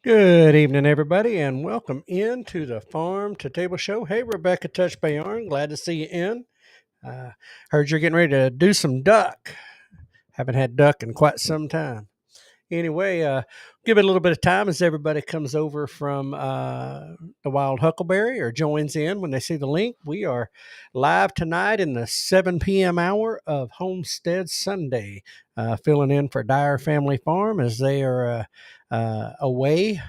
Good evening, everybody, and welcome into the Farm2Table Show. Hey, Rebecca Touch Bayarn, glad to see you in. Uh, Heard you're getting ready to do some duck. Haven't had duck in quite some time. Anyway, give it a little bit of time as everybody comes over from the Wild Huckleberry or joins in when they see the link. We are live tonight in the 7 p.m. hour of Homestead Sunday, filling in for Dyer Family Farm as they are away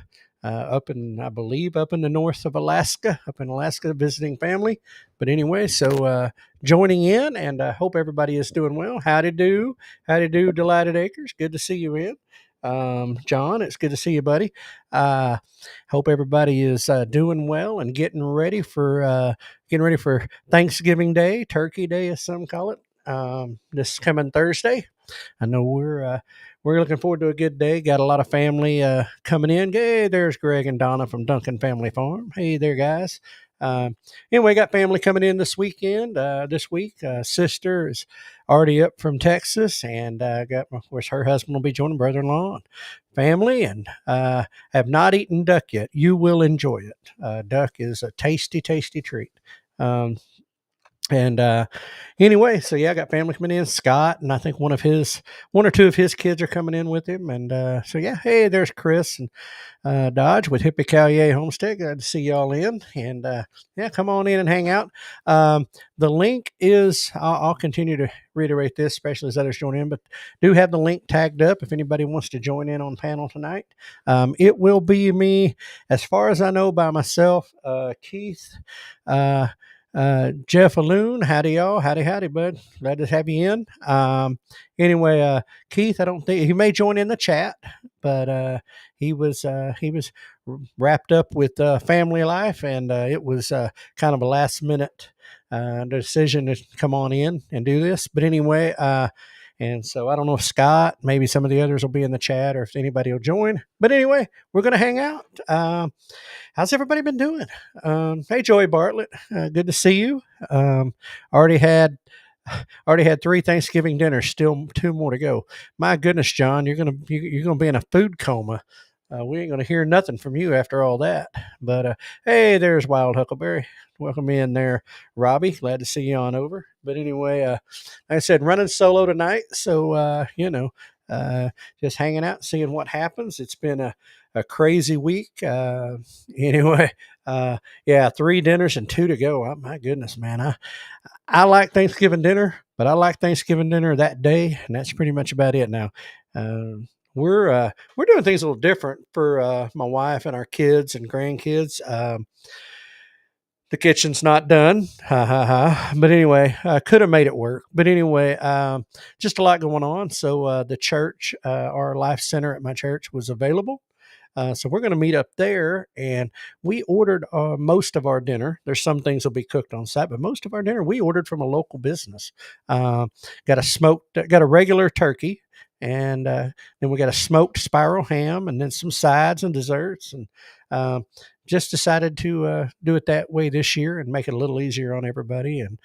up in, I believe, up in the north of Alaska, up in Alaska visiting family. But anyway, so joining in, and hope everybody is doing well. Howdy do, Delighted Acres. Good to see you in. John, it's good to see you, buddy. Uh, Hope everybody is doing well and getting ready for Thanksgiving Day, Turkey Day, as some call it. This coming Thursday. I know we're looking forward to a good day. Got a lot of family coming in. Hey, there's Greg and Donna from Duncan Family Farm. Hey there, guys. Anyway, got family coming in this weekend. This week, sister is already up from Texas, and of course, her husband will be joining, brother-in-law and family, and have not eaten duck yet. You will enjoy it. Duck is a tasty, tasty treat. Um, and Anyway, so yeah, I got family coming in. Scott, and I think one or two of his kids are coming in with him. And so yeah, hey, there's Chris and Dodge with Hippie Callier Homestead. Glad to see y'all in. And yeah, come on in and hang out. The link is, I'll continue to reiterate this, especially as others join in, but do have the link tagged up if anybody wants to join in on panel tonight. It will be me, as far as I know, by myself, Keith. Jeff Aloon, howdy y'all, howdy, bud. Glad to have you in. Anyway, Keith, I don't think he may join in the chat, but he was wrapped up with family life, and it was kind of a last minute decision to come on in and do this. But anyway, and so I don't know if Scott, maybe some of the others will be in the chat, or if anybody will join. But anyway, we're going to hang out. How's everybody been doing? Hey, Joey Bartlett, good to see you. Already had three Thanksgiving dinners, still two more to go. My goodness, John, you're gonna be in a food coma. We ain't gonna hear nothing from you after all that. But hey, there's Wild Huckleberry. Welcome in there, Robbie. Glad to see you on over. But anyway, like I said, running solo tonight, so just hanging out, seeing what happens. It's been a crazy week. Anyway, yeah, three dinners and two to go. Oh, my goodness, man. I like Thanksgiving dinner, but I like Thanksgiving dinner that day, and that's pretty much about it now. We're doing things a little different for my wife and our kids and grandkids. The kitchen's not done, ha ha ha. But anyway, could have made it work. But anyway, just a lot going on. So the church, our life center at my church, was available. So we're going to meet up there, and we ordered most of our dinner. There's some things will be cooked on site, but most of our dinner we ordered from a local business. Got a regular turkey, and then we got a smoked spiral ham, and then some sides and desserts, and just decided to do it that way this year and make it a little easier on everybody. And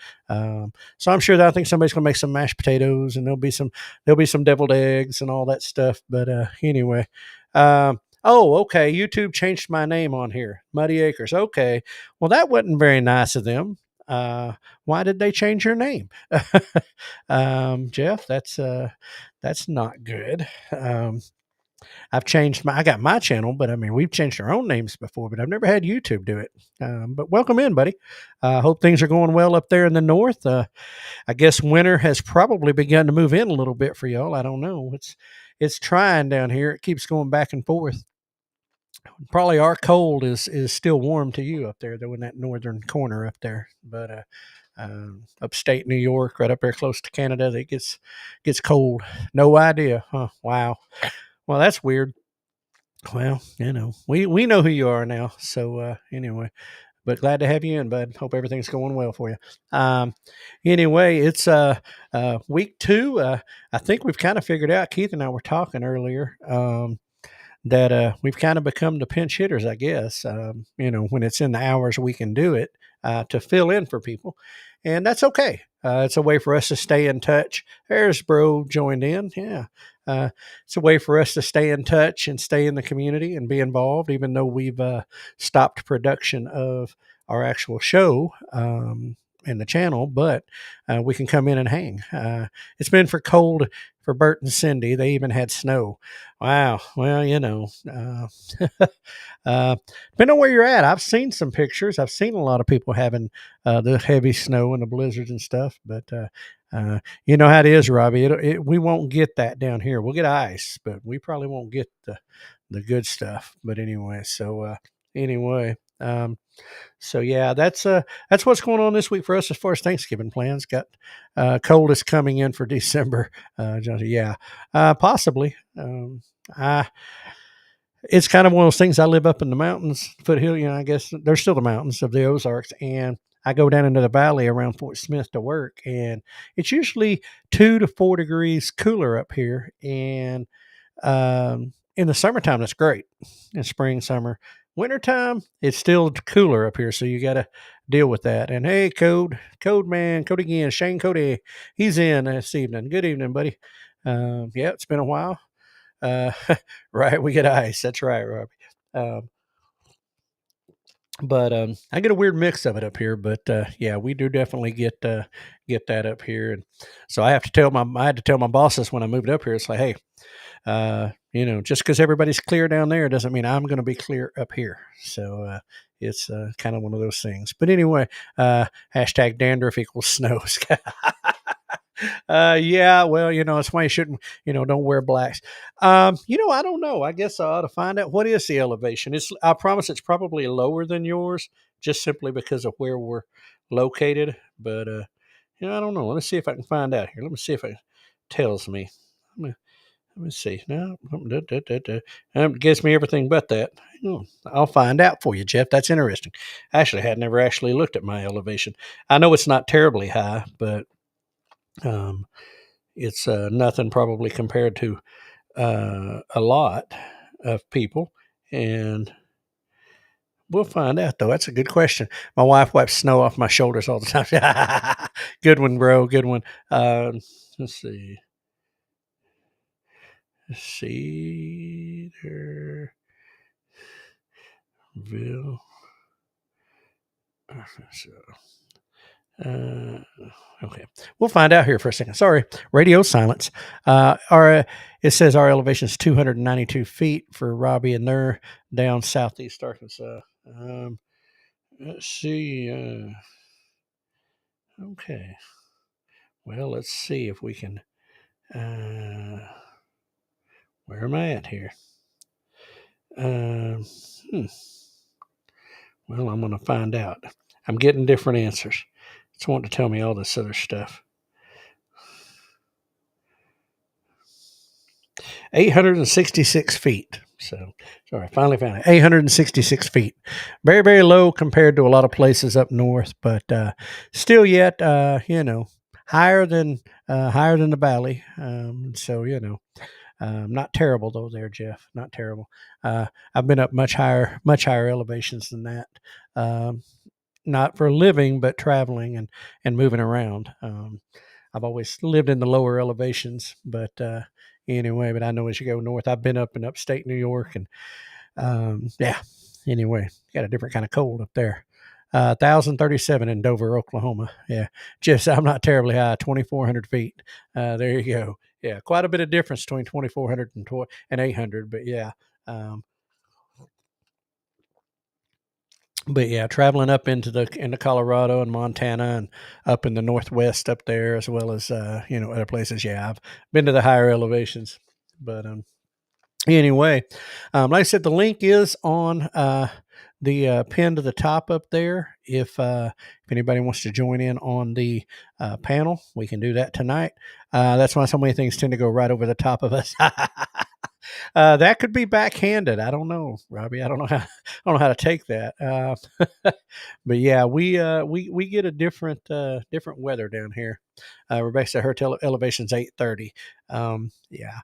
so I'm sure that I think somebody's going to make some mashed potatoes, and there'll be some deviled eggs and all that stuff. But anyway. Oh, okay. YouTube changed my name on here. Muddy Acres. Okay. Well, that wasn't very nice of them. Why did they change your name? Jeff, that's not good. I got my channel, but I mean, we've changed our own names before, but I've never had YouTube do it. But welcome in, buddy. Hope things are going well up there in the north. I guess winter has probably begun to move in a little bit for y'all. I don't know. It's trying down here. It keeps going back and forth. Probably our cold is still warm to you up there, though, in that northern corner up there. But upstate New York, right up there close to Canada, it gets cold. No idea, huh? Wow. Well, that's weird. Well, we know who you are now. So anyway, but glad to have you in, bud. Hope everything's going well for you. Anyway, it's week two. I think we've kind of figured out. Keith and I were talking earlier. That we've kind of become the pinch hitters, I guess. When it's in the hours we can do it to fill in for people, and that's okay. It's a way for us to stay in touch. There's Bro joined in. Yeah, it's a way for us to stay in touch and stay in the community and be involved, even though we've stopped production of our actual show. In the channel, but we can come in and hang. It's been cold for Bert and Cindy. They even had snow. Wow. Well, depending on where you're at, I've seen some pictures. I've seen a lot of people having the heavy snow and the blizzards and stuff. But you know how it is, Robbie. We won't get that down here. We'll get ice, but we probably won't get the good stuff. But anyway, anyway. So yeah, that's what's going on this week for us as far as Thanksgiving plans. Got coldest coming in for December. Yeah, possibly. It's kind of one of those things. I live up in the mountains, foothill. I guess there's still the mountains of the Ozarks, and I go down into the valley around Fort Smith to work, and it's usually 2 to 4 degrees cooler up here. And in the summertime, that's great. In spring, summer. Wintertime, it's still cooler up here, so you got to deal with that. And hey, Code Man, Cody again, Shane Cody, he's in this evening. Good evening, buddy. Yeah, it's been a while. Right, we get ice. That's right, Robbie. But I get a weird mix of it up here. But yeah, we do definitely get that up here, and so I had to tell my bosses when I moved up here. It's like, hey. Just because everybody's clear down there doesn't mean I'm going to be clear up here. So it's kind of one of those things. But anyway, hashtag dandruff equals snows. Yeah, well, it's why you shouldn't, don't wear blacks. I don't know. I guess I ought to find out what is the elevation. I promise it's probably lower than yours, just simply because of where we're located. But I don't know. Let me see if I can find out here. Let me see if it tells me. Let me see. No, gives me everything but that. I'll find out for you, Jeff. That's interesting. Actually, I had never actually looked at my elevation. I know it's not terribly high, but it's nothing probably compared to a lot of people. And we'll find out, though. That's a good question. My wife wipes snow off my shoulders all the time. Good one, bro. Good one. Let's see. Cedarville. Okay, we'll find out here for a second. Sorry, radio silence. It says our elevation is 292 feet for Robbie, and they're down southeast Arkansas. Let's see. Okay. Well, let's see if we can. Where am I at here? Well, I'm going to find out. I'm getting different answers. It's wanting to tell me all this other stuff. 866 feet. So, sorry, finally found it. 866 feet. Very, very low compared to a lot of places up north, but still yet, higher than the valley. Not terrible though there, Jeff. Not terrible. I've been up much higher elevations than that. Not for living, but traveling and moving around. I've always lived in the lower elevations, but anyway, but I know as you go north, I've been up in upstate New York, and yeah. Anyway, got a different kind of cold up there. 1,037 in Dover, Oklahoma. Yeah, just I'm not terribly high, 2,400 feet. There you go. Yeah, quite a bit of difference between 2,400 and 800, but yeah. But yeah, traveling up into Colorado and Montana and up in the Northwest up there, as well as other places. Yeah, I've been to the higher elevations. But anyway, like I said, the link is on the pin to the top up there. If anybody wants to join in on the panel, we can do that tonight. That's why so many things tend to go right over the top of us. That could be backhanded. I don't know, Robbie. I don't know how to take that. But yeah, we get a different weather down here. Rebecca said her elevation's 830. Yeah,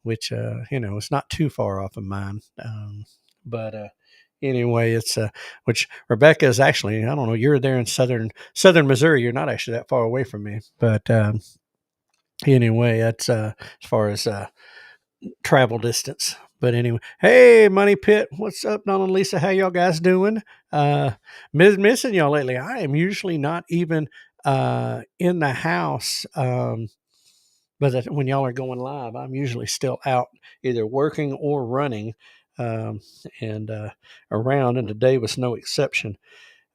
which it's not too far off of mine. But anyway, it's which Rebecca is actually, I don't know, you're there in southern Missouri. You're not actually that far away from me. But anyway, that's as far as travel distance. But anyway, hey, Money Pit, what's up, Don and Lisa? How y'all guys doing? Missing y'all lately. I am usually not even in the house. But when y'all are going live, I'm usually still out either working or running, um, and around. And today was no exception.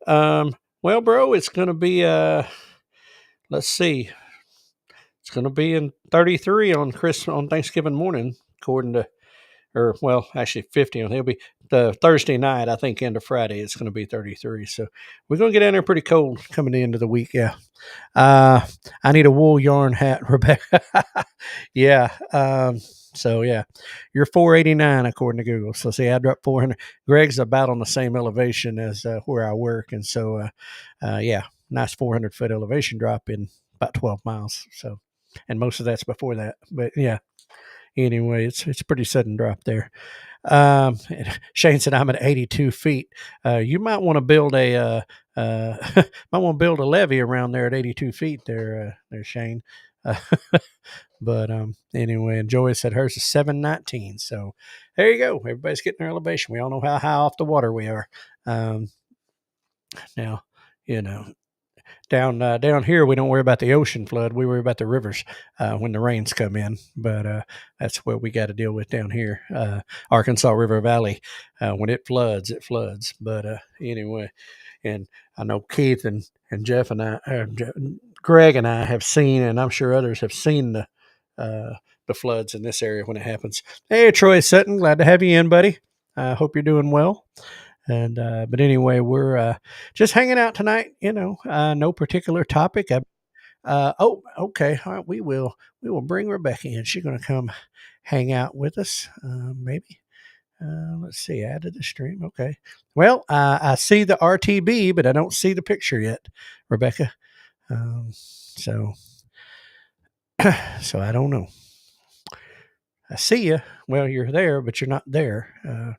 Well, bro, it's going to be. Let's see. It's going to be in 33 on Thanksgiving morning, according to, or well, actually 50. It'll be the Thursday night, I think, into Friday. It's going to be 33. So we're going to get down there pretty cold coming into the week. Yeah. Uh, I need a wool yarn hat, Rebecca. Yeah. So yeah, you're 489 according to Google. So see, I dropped 400. Greg's about on the same elevation as where I work, and so yeah, nice 400-foot elevation drop in about 12 miles. So, and most of that's before that, but yeah. Anyway, it's a pretty sudden drop there. Shane said I'm at 82 feet. You might want to build might want to build a levee around there at 82 feet. There, Shane. Uh, but anyway, and Joy said hers is 719. So there you go. Everybody's getting their elevation. We all know how high off the water we are. Now, you know, down here we don't worry about the ocean flood. We worry about the rivers when the rains come in. But that's what we got to deal with down here. Arkansas River Valley, when it floods, it floods. But anyway, and I know Keith and Jeff and I, Greg and I have seen, and I'm sure others have seen the floods in this area when it happens. Hey, Troy Sutton, glad to have you in, buddy. I hope you're doing well. And but anyway, we're just hanging out tonight. No particular topic. Oh, okay. All right, we will bring Rebecca in. She's going to come hang out with us. Maybe. Let's see. Add to the stream. Okay. Well, I see the RTB, but I don't see the picture yet, Rebecca. So I don't know. I see you. Well, you're there, but you're not there.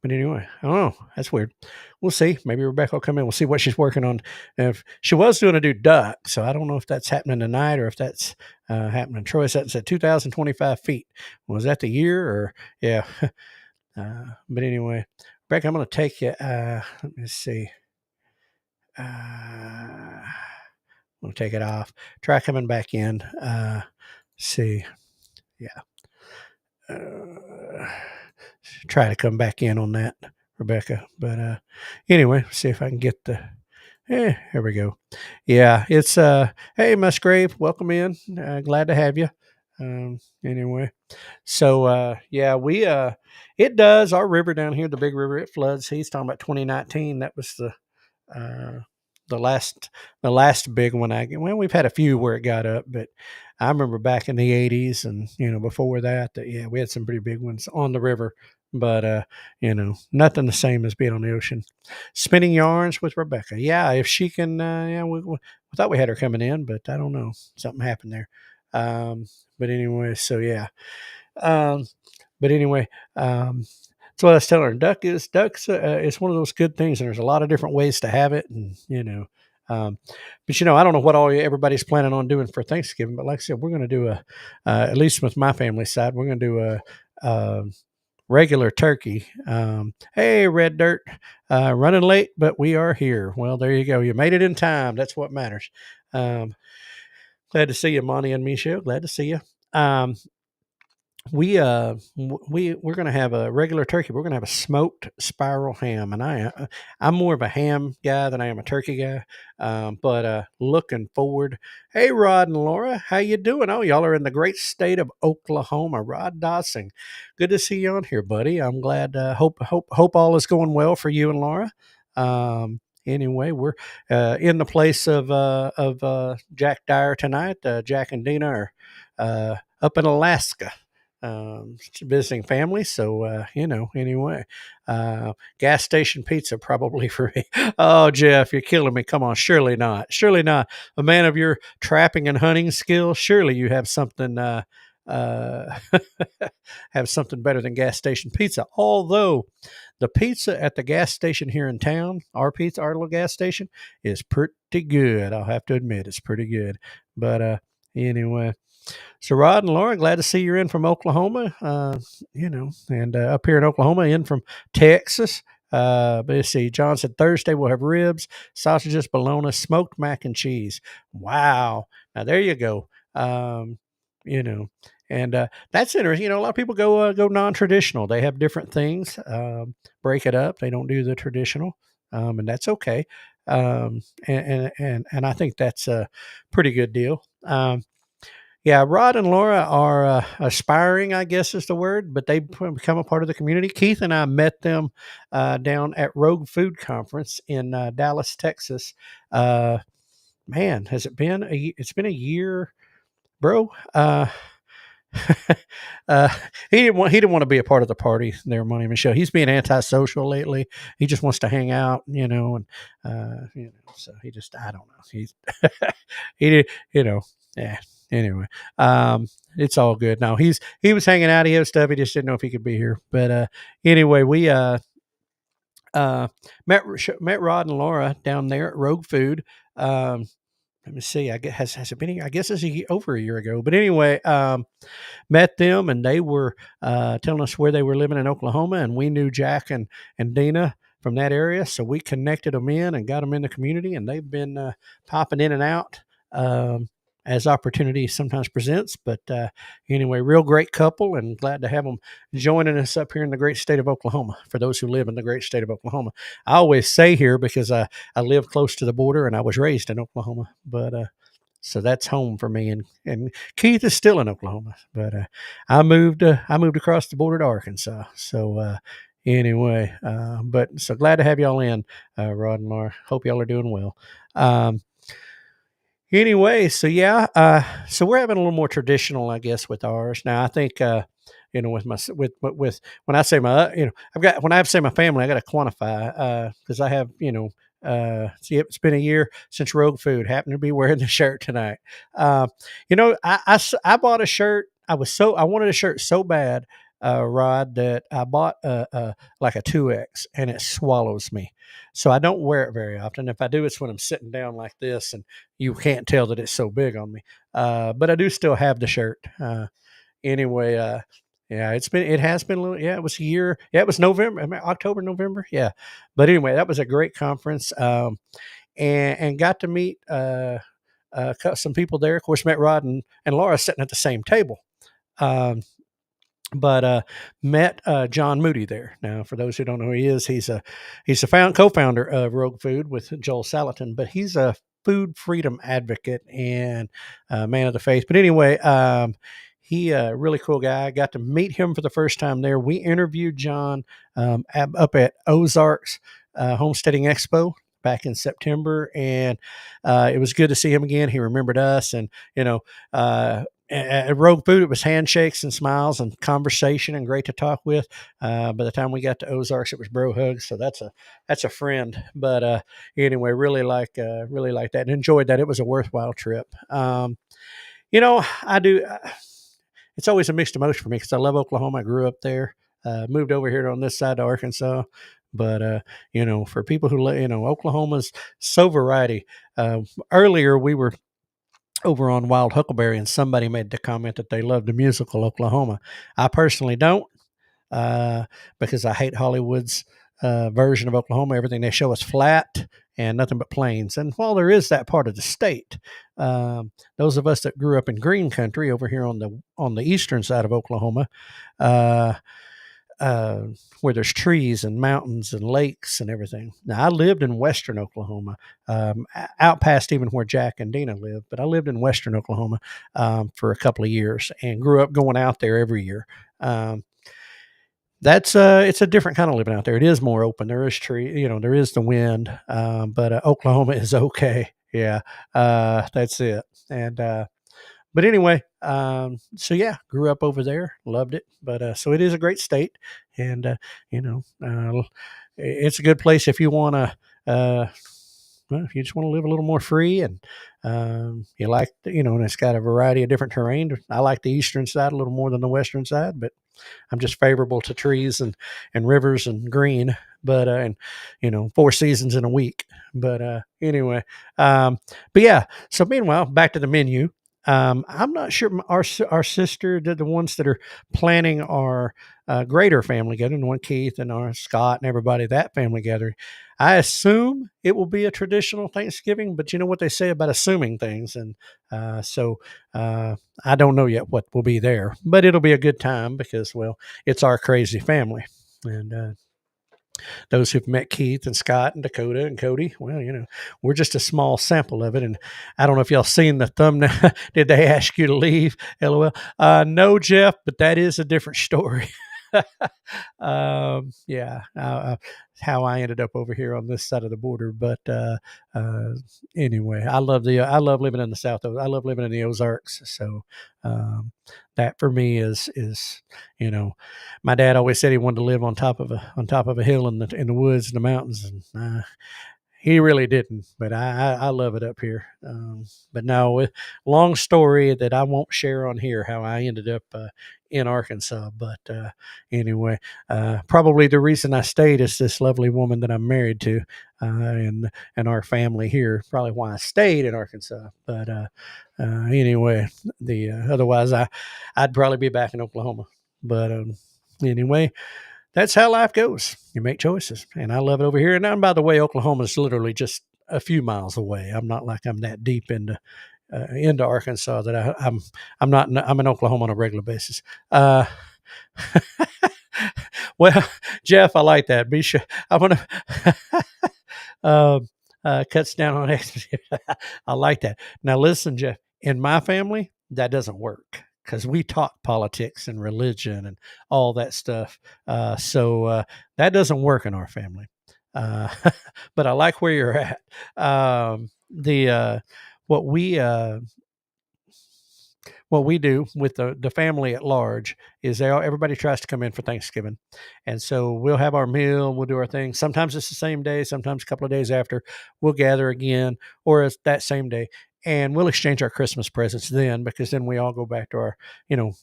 But anyway, I don't know. That's weird. We'll see. Maybe Rebecca will come in. We'll see what she's working on. If she was going to do duck, so I don't know if that's happening tonight or if that's happening. Troy Sutton said 2,025 feet. Was that the year or yeah? But anyway, Rebecca, I'm going to take you. Let me see. I'm going to take it off. Try coming back in. See. Yeah. Try to come back in on that, Rebecca. But anyway, see if I can get here we go. Yeah, it's hey Musgrave, welcome in. Glad to have you. Anyway, so yeah, we it does, our river down here, the big river, it floods. He's talking about 2019. That was uh the last big one. We've had a few where it got up, but I remember back in the 80s and before that yeah, we had some pretty big ones on the river. But nothing the same as being on the ocean. Spinning yarns with Rebecca. Yeah, if she can. Yeah, we thought we had her coming in, but I don't know. Something happened there. But anyway, so yeah. But anyway, that's what I was telling her. Ducks. It's one of those good things, and there's a lot of different ways to have it, and but I don't know what everybody's planning on doing for Thanksgiving. But like I said, we're going to do at least with my family side, we're going to do a regular turkey. Hey, Red Dirt, running late, but we are here. Well, there you go. You made it in time. That's what matters. Glad to see you, Monty and Michelle. Glad to see you. We're going to have a regular turkey. We're going to have a smoked spiral ham, and I'm more of a ham guy than I am a turkey guy. But looking forward. Hey, Rod and Laura, how you doing? Oh, y'all are in the great state of Oklahoma. Rod Dawson, good to see you on here, buddy. I'm glad. Hope all is going well for you and Laura. Anyway, we're in the place of Jack Dyer tonight. Jack and Dina are up in Alaska. Visiting family. So, anyway, gas station pizza probably for me. Oh, Jeff, you're killing me. Come on. Surely not. Surely not. A man of your trapping and hunting skills. Surely you have something, have something better than gas station pizza. Although the pizza at the gas station here in town, our little gas station, is pretty good. I'll have to admit it's pretty good. But, anyway, So Rod and Laura, glad to see you're in from Oklahoma. And up here in Oklahoma, in from Texas. But let's see. John said Thursday we'll have ribs, sausages, bologna, smoked mac and cheese. Wow. Now there you go. You know, and that's interesting. A lot of people go non-traditional. They have different things. Break it up. They don't do the traditional, and that's okay. And I think that's a pretty good deal. Yeah, Rod and Laura are aspiring, I guess is the word, but they've become a part of the community. Keith and I met them down at Rogue Food Conference in Dallas, Texas. Man, has it been it's been a year, bro. uh, he didn't want to be a part of the party there, Money Michelle. He's being antisocial lately. He just wants to hang out, and so he just I don't know. He's he did, yeah. Anyway, it's all good. Now he was hanging out. He had stuff. He just didn't know if he could be here. But anyway, we met Rod and Laura down there at Rogue Food. Let me see. I guess has it been? I guess it's over a year ago. But anyway, met them, and they were telling us where they were living in Oklahoma, and we knew Jack and Dina from that area, so we connected them in and got them in the community, and they've been popping in and out as opportunity sometimes presents. But anyway, real great couple, and glad to have them joining us up here in the great state of Oklahoma. For those who live in the great state of Oklahoma, I always say here because I live close to the border and I was raised in Oklahoma, but so that's home for me. And Keith is still in Oklahoma, but I moved across the border to Arkansas. So anyway, but so glad to have y'all in, Rod and Laura. Hope y'all are doing well. Anyway, so yeah, so we're having a little more traditional, I guess, with ours now. I think, with my with when I say my, I've got when I have to say my family, I got to quantify because I have, see, it's been a year since Rogue Food. Happened to be wearing the shirt tonight. I bought a shirt. I wanted a shirt so bad, Rod, that I bought like a 2X, and it swallows me. So I don't wear it very often. If I do, it's when I'm sitting down like this, and you can't tell that it's so big on me. But I do still have the shirt. Anyway, yeah, it has been a little, yeah, it was a year. Yeah, it was November, October, November. Yeah. But anyway, that was a great conference. And got to meet some people there. Of course, met Rod and Laura sitting at the same table. But met John Moody there. Now, for those who don't know who he is, he's a co-founder of Rogue Food with Joel Salatin, but he's a food freedom advocate and man of the faith. But anyway, he a really cool guy. I got to meet him for the first time there. We interviewed John up at Ozarks Homesteading Expo back in September, and it was good to see him again. He remembered us, and at Rogue Food, it was handshakes and smiles and conversation and great to talk with. By the time we got to Ozarks, it was bro hugs. So that's a friend. But anyway, really like that and enjoyed that. It was a worthwhile trip. I do. It's always a mixed emotion for me because I love Oklahoma. I grew up there. Moved over here on this side of Arkansas. But for people who Oklahoma's so variety. Earlier we were over on Wild Huckleberry, and somebody made the comment that they love the musical Oklahoma. I personally don't, because I hate Hollywood's version of Oklahoma. Everything they show is flat and nothing but plains. And while there is that part of the state, those of us that grew up in green country over here on the eastern side of Oklahoma, where there's trees and mountains and lakes and everything. Now, I lived in western Oklahoma, out past even where Jack and Dina lived, but I lived in western Oklahoma for a couple of years and grew up going out there every year. It's a different kind of living out there. It is more open. There is there is the wind, but Oklahoma is okay. Yeah, that's it. And but anyway, so yeah, grew up over there, loved it. But so it is a great state, and it's a good place if you want to. If you just want to live a little more free, and you like, and it's got a variety of different terrain. I like the eastern side a little more than the western side, but I'm just favorable to trees and rivers and green. But and 4 seasons in a week. But anyway, but yeah. So meanwhile, back to the menu. I'm not sure. Our sister, the ones that are planning our greater family gathering, the one Keith and our Scott and everybody, that family gathering. I assume it will be a traditional Thanksgiving, but you know what they say about assuming things, and so I don't know yet what will be there, but it'll be a good time because, well, it's our crazy family, and those who've met Keith and Scott and Dakota and Cody, well, we're just a small sample of it. And I don't know if y'all seen the thumbnail. Did they ask you to leave? LOL. No, Jeff, but that is a different story. Yeah, how I ended up over here on this side of the border. But uh, anyway, I love living in the South. I love living in the Ozarks. So that for me is my dad always said he wanted to live on top of a hill in the woods and the mountains, and he really didn't, but I love it up here. But no, long story that I won't share on here how I ended up in Arkansas. But anyway, probably the reason I stayed is this lovely woman that I'm married to, and our family here. Probably why I stayed in Arkansas. But anyway, the otherwise I'd probably be back in Oklahoma. But anyway, that's how life goes. You make choices, and I love it over here. And by the way, Oklahoma is literally just a few miles away. I'm not like I'm that deep into Arkansas that I'm not. I'm in Oklahoma on a regular basis. Well, Jeff, I like that. Be sure I'm gonna. uh, Cuts down on X. I like that. Now, listen, Jeff. In my family, that doesn't work because we talk politics and religion and all that stuff. So that doesn't work in our family. Uh, but I like where you're at. The what we what we do with the family at large is everybody tries to come in for Thanksgiving. And so we'll have our meal, we'll do our thing. Sometimes it's the same day, sometimes a couple of days after. We'll gather again, or it's that same day. And we'll exchange our Christmas presents then, because then we all go back to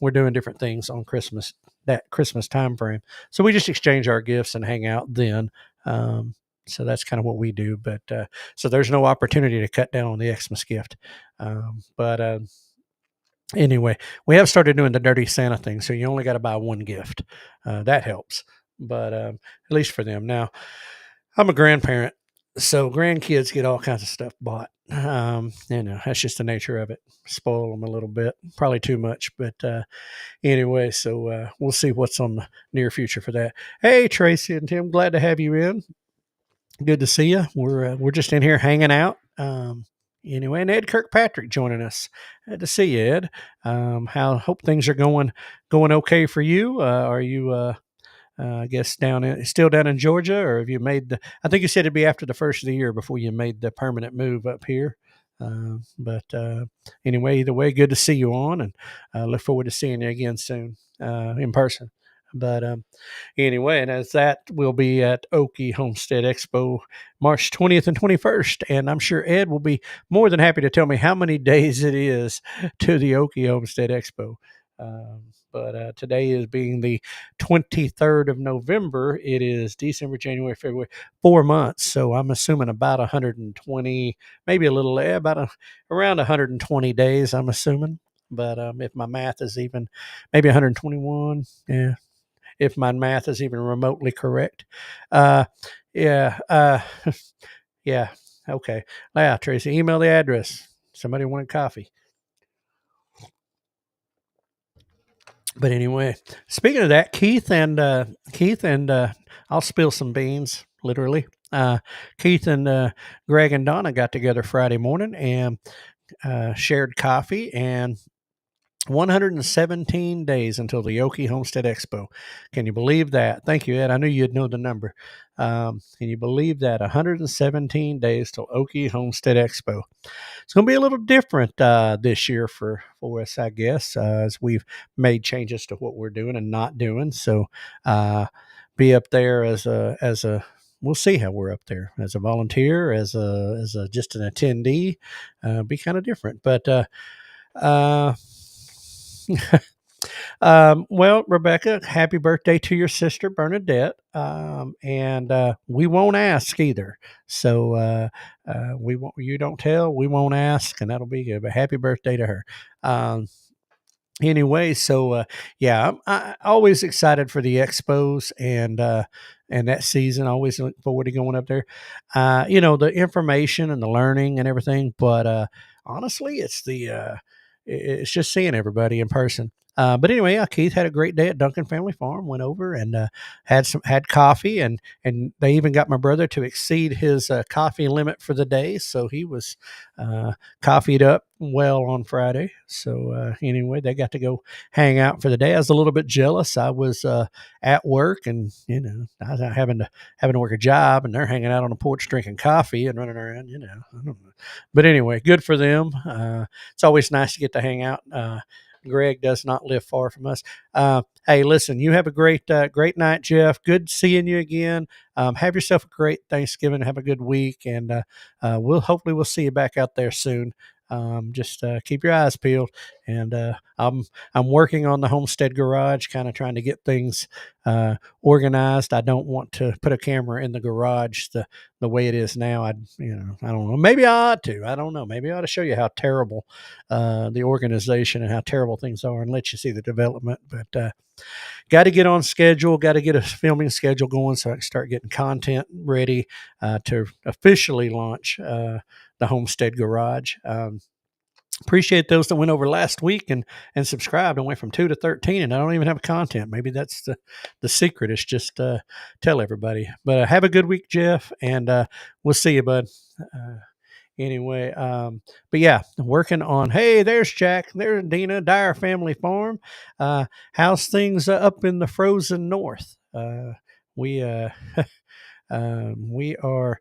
we're doing different things on Christmas, that Christmas time frame. So we just exchange our gifts and hang out then. So that's kind of what we do. But so there's no opportunity to cut down on the Xmas gift. But anyway, we have started doing the dirty Santa thing, so you only got to buy one gift. That helps, but at least for them. Now, I'm a grandparent, so grandkids get all kinds of stuff bought. That's just the nature of it. Spoil them a little bit, probably too much, but anyway, so we'll see what's on the near future for that. Hey, Tracy and Tim, glad to have you in. Good to see you. We're just in here hanging out. Anyway, and Ed Kirkpatrick joining us. Good to see you, Ed. How hope things are going okay for you. Are you I guess still down in Georgia, or have you made the? I think you said it'd be after the first of the year before you made the permanent move up here. But anyway, either way, good to see you on, and look forward to seeing you again soon in person. But anyway, and as that will be at Okie Homestead Expo, March 20th and 21st. And I'm sure Ed will be more than happy to tell me how many days it is to the Okie Homestead Expo. But today is being the 23rd of November. It is December, January, February, 4 months. So I'm assuming about 120, maybe a little, around 120 days, I'm assuming. But if my math is even, maybe 121, yeah, if my math is even remotely correct. Yeah. Yeah. Okay. Yeah, Tracy, email the address. Somebody wanted coffee. But anyway, speaking of that, Keith and I'll spill some beans, literally. Keith and Greg and Donna got together Friday morning and shared coffee, and 117 days until the Okie Homestead Expo. Can you believe that? Thank you, Ed. I knew you'd know the number. Can you believe that? 117 days till Okie Homestead Expo. It's going to be a little different this year for us, I guess, as we've made changes to what we're doing and not doing. So be up there as a we'll see how we're up there as a volunteer, as a just an attendee. Be kind of different, but uh, Well, Rebecca, happy birthday to your sister Bernadette. And we won't ask either. So we won't. You don't tell. We won't ask, and that'll be good. But happy birthday to her. Um, anyway, so yeah, I'm always excited for the expos and that season. I always look forward to going up there. The information and the learning and everything. But honestly, it's just seeing everybody in person. But anyway, yeah, Keith had a great day at Duncan Family Farm. Went over and had coffee, and they even got my brother to exceed his coffee limit for the day, so he was coffeeed up well on Friday. So anyway, they got to go hang out for the day. I was a little bit jealous. I was at work, and I was having to work a job, and they're hanging out on the porch drinking coffee and running around. I don't know. But anyway, good for them. It's always nice to get to hang out. Greg does not live far from us. Hey, listen, you have a great night, Jeff. Good seeing you again. Have yourself a great Thanksgiving. Have a good week, and we'll see you back out there soon. Just keep your eyes peeled, and I'm working on the homestead garage, kind of trying to get things organized. I don't want to put a camera in the garage the way it is now. I don't know. Maybe I ought to. I don't know. Maybe I ought to show you how terrible the organization and how terrible things are, and let you see the development. But got to get on schedule. Got to get a filming schedule going so I can start getting content ready to officially launch the Homestead Garage. Appreciate those that went over last week and subscribed and went from 2 to 13, and I don't even have content. Maybe that's the secret, is just tell everybody. But have a good week, Jeff, and we'll see you, bud. Anyway, but yeah, working on. Hey, there's Jack. There's Dina. Dyer Family Farm. How's things up in the frozen north? We we are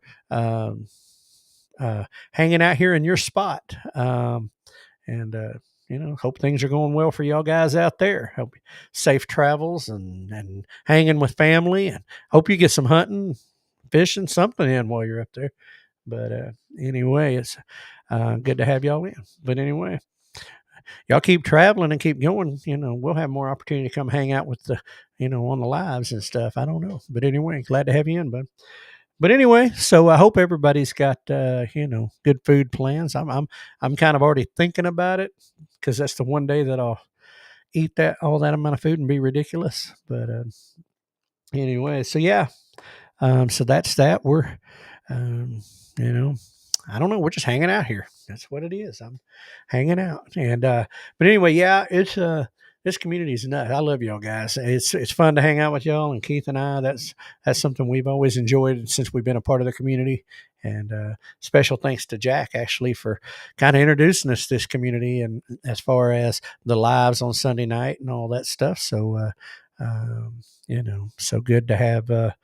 hanging out here in your spot. And hope things are going well for y'all guys out there. Hope safe travels and hanging with family, and hope you get some hunting, fishing, something in while you're up there. But anyway, it's good to have y'all in. But anyway, y'all keep traveling and keep going. We'll have more opportunity to come hang out with on the lives and stuff. I don't know. But anyway, glad to have you in, bud. But anyway, so I hope everybody's got good food plans. I'm kind of already thinking about it, because that's the one day that I'll eat all that amount of food and be ridiculous. But anyway, so yeah, so that's that. We're I don't know. We're just hanging out here. That's what it is. I'm hanging out, and but anyway, yeah, it's this community is nuts. I love y'all guys. It's fun to hang out with y'all, and Keith and I. That's something we've always enjoyed since we've been a part of the community. And special thanks to Jack, actually, for kind of introducing us to this community, and as far as the lives on Sunday night and all that stuff. So so good to have.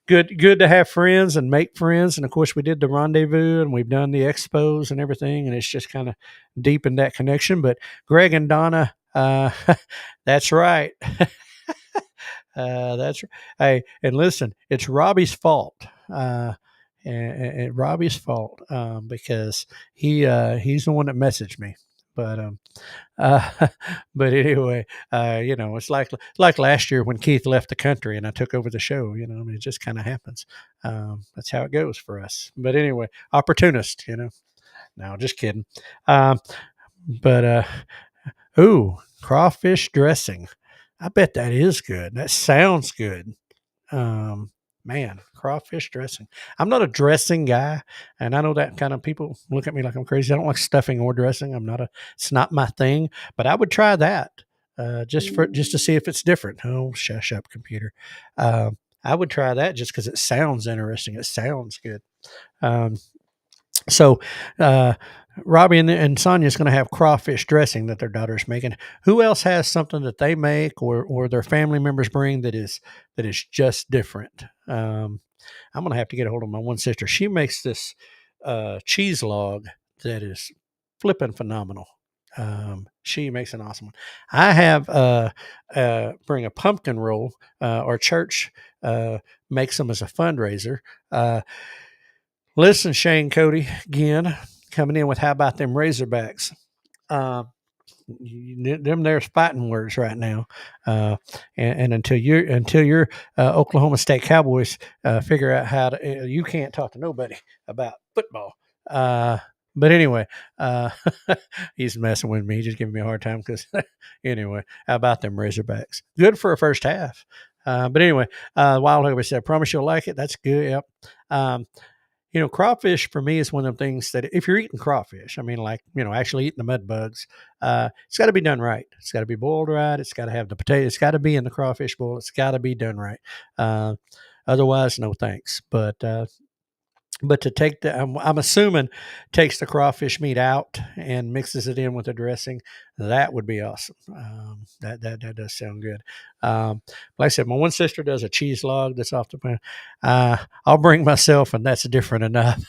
Good to have friends and make friends. And of course, we did the rendezvous, and we've done the expos and everything, and it's just kind of deepened that connection. But Greg and Donna, that's right. That's right. Hey, and listen, it's Robbie's fault. And Robbie's fault, because he's the one that messaged me. But uh, but anyway, it's like last year when Keith left the country and I took over the show. It just kind of happens. That's how it goes for us. But anyway, opportunist. No, just kidding. But ooh, crawfish dressing. I bet that is good. That sounds good. Man, crawfish dressing. I'm not a dressing guy, and I know that kind of people look at me like I'm crazy. I don't like stuffing or dressing. It's not my thing, but I would try that just to see if it's different. Oh, shush up, computer. I would try that just because it sounds interesting. It sounds good. So, Robbie and Sonia's going to have crawfish dressing that their daughter's making. Who else has something that they make or their family members bring that is just different? I'm going to have to get a hold of my one sister. She makes this cheese log that is flipping phenomenal. She makes an awesome one. I have bring a pumpkin roll. Our church makes them as a fundraiser. Listen, Shane Cody, again, coming in with how about them Razorbacks? them there's fighting words right now. And until your Oklahoma State Cowboys figure out how to, you can't talk to nobody about football. But anyway, uh, he's messing with me. He's just giving me a hard time because, anyway, how about them Razorbacks? Good for a first half. But anyway, Wild Hog said, I promise you'll like it. That's good. Yep. Um, crawfish for me is one of the things that if you're eating crawfish, I mean, like, actually eating the mud bugs, it's got to be done right. It's got to be boiled right. It's got to have the potato. It's got to be in the crawfish bowl. It's got to be done right. Uh, Otherwise, no thanks. But to take I'm assuming takes the crawfish meat out and mixes it in with the dressing. That would be awesome. That does sound good. Like I said, my one sister does a cheese log that's off the pan. I'll bring myself, and that's different enough.